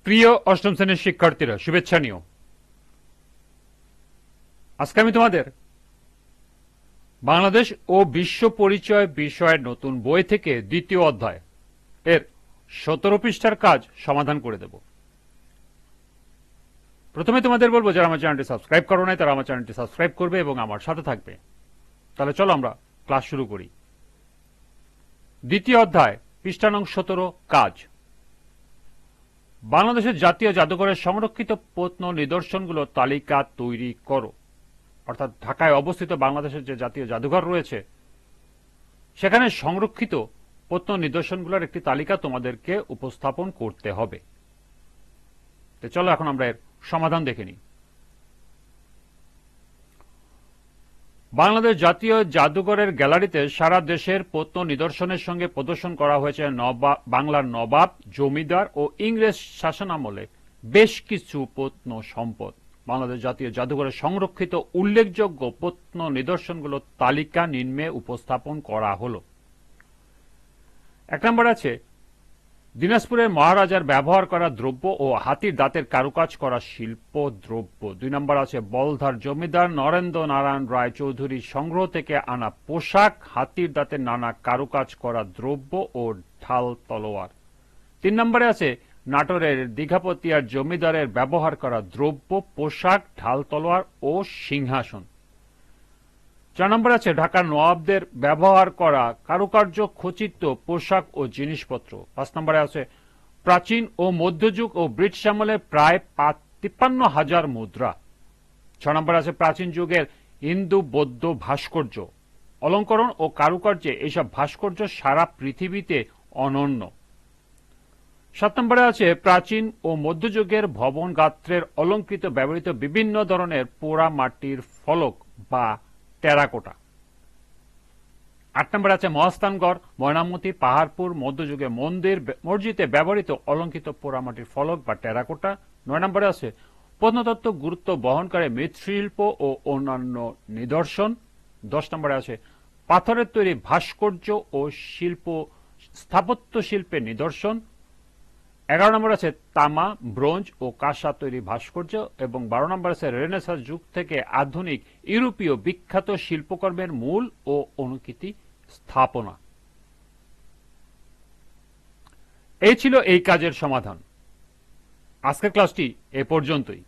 প্রিয় অষ্টম শ্রেণীর শিক্ষার্থীরা, শুভেচ্ছা নিও। আজকে আমি তোমাদের বাংলাদেশ ও বিশ্ব পরিচয় বিষয়ের নতুন বই থেকে দ্বিতীয় অধ্যায় এর 17 পৃষ্ঠার কাজ সমাধান করে দেব। প্রথমে তোমাদের বলবো, যারা আমার চ্যানেলটি সাবস্ক্রাইব করো নাই তারা আমার চ্যানেলটি সাবস্ক্রাইব করবে এবং আমার সাথে থাকবে। তাহলে চলো আমরা ক্লাস শুরু করি। দ্বিতীয় অধ্যায়, পৃষ্ঠা নং 17, কাজ। বাংলাদেশের জাতীয় জাদুঘরের সংরক্ষিত প্রত্ন নিদর্শনগুলোর তালিকা তৈরি করো। অর্থাৎ ঢাকায় অবস্থিত বাংলাদেশের যে জাতীয় জাদুঘর রয়েছে সেখানে সংরক্ষিত প্রত্ন নিদর্শনগুলোর একটি তালিকা তোমাদেরকে উপস্থাপন করতে হবে। তো চলো এখন আমরা এর সমাধান দেখে নিই। বাংলাদেশ জাতীয় জাদুঘরের গ্যালারিতে সারা দেশের প্রত্ন নিদর্শনের সঙ্গে প্রদর্শন করা হয়েছে বাংলার নবাব, জমিদার ও ইংরেজ শাসনামলে বেশ কিছু প্রত্ন সম্পদ। বাংলাদেশ জাতীয় জাদুঘরের সংরক্ষিত উল্লেখযোগ্য প্রত্ন নিদর্শনগুলোর তালিকা নিম্নে উপস্থাপন করা হলো। 1 নম্বর আছে দিনাজপুরের মহারাজার ব্যবহার করা দ্রব্য ও হাতির দাঁতের কারুকাজ করা শিল্প দ্রব্য। 2 নম্বর আছে বলধার জমিদার নরেন্দ্র নারায়ণ রায় চৌধুরীর সংগ্রহ থেকে আনা পোশাক, হাতির দাঁতের নানা কারুকাজ করা দ্রব্য ও ঢাল তলোয়ার। 3 নম্বরে আছে নাটোরের দীঘাপতিয়ার জমিদারের ব্যবহার করা দ্রব্য, পোশাক, ঢাল তলোয়ার ও সিংহাসন। 4 নম্বর আছে ঢাকার নবাবদের ব্যবহার করা কারুকার্য খচিত পোশাক ও জিনিসপত্র। 5 নম্বরে আছে প্রাচীন ও মধ্যযুগ ও ব্রিটিশ আমলের প্রায় 53,000 মুদ্রা। 6 নম্বরে আছে প্রাচীন যুগের হিন্দু বৌদ্ধ ভাস্কর্য, অলঙ্করণ ও কারুকার্যে এইসব ভাস্কর্য সারা পৃথিবীতে অনন্য। 7 নম্বরে আছে প্রাচীন ও মধ্যযুগের ভবন গাত্রের অলঙ্কৃত ব্যবহৃত বিভিন্ন ধরনের পোড়া মাটির ফলক বা টেরাকোটা। 8 নম্বরে আছে মহাস্থানগড়, ময়নামতি, পাহাড়পুর মধ্যযুগে মন্দির মসজিদে ব্যবহৃত অলঙ্কৃত পোড়ামাটির ফলক বা টেরাকোটা। 9 নম্বরে আছে প্রত্নতত্ত্ব গুরুত্ব বহন করে মৃৎশিল্প ও অন্যান্য নিদর্শন। 10 নম্বরে আছে পাথরের তৈরি ভাস্কর্য ও শিল্প স্থাপত্য শিল্পের নিদর্শন। 11 নম্বর আছে তামা, ব্রোঞ্জ ও কাঁসা তৈরি ভাস্কর্য এবং 12 নম্বর আছে রেনেসাঁস যুগ থেকে আধুনিক ইউরোপীয় বিখ্যাত শিল্পকর্মের মূল ও অনুকৃতি স্থাপনা। এই ছিল এই কাজের সমাধান। আজকের ক্লাসটি এ পর্যন্তই।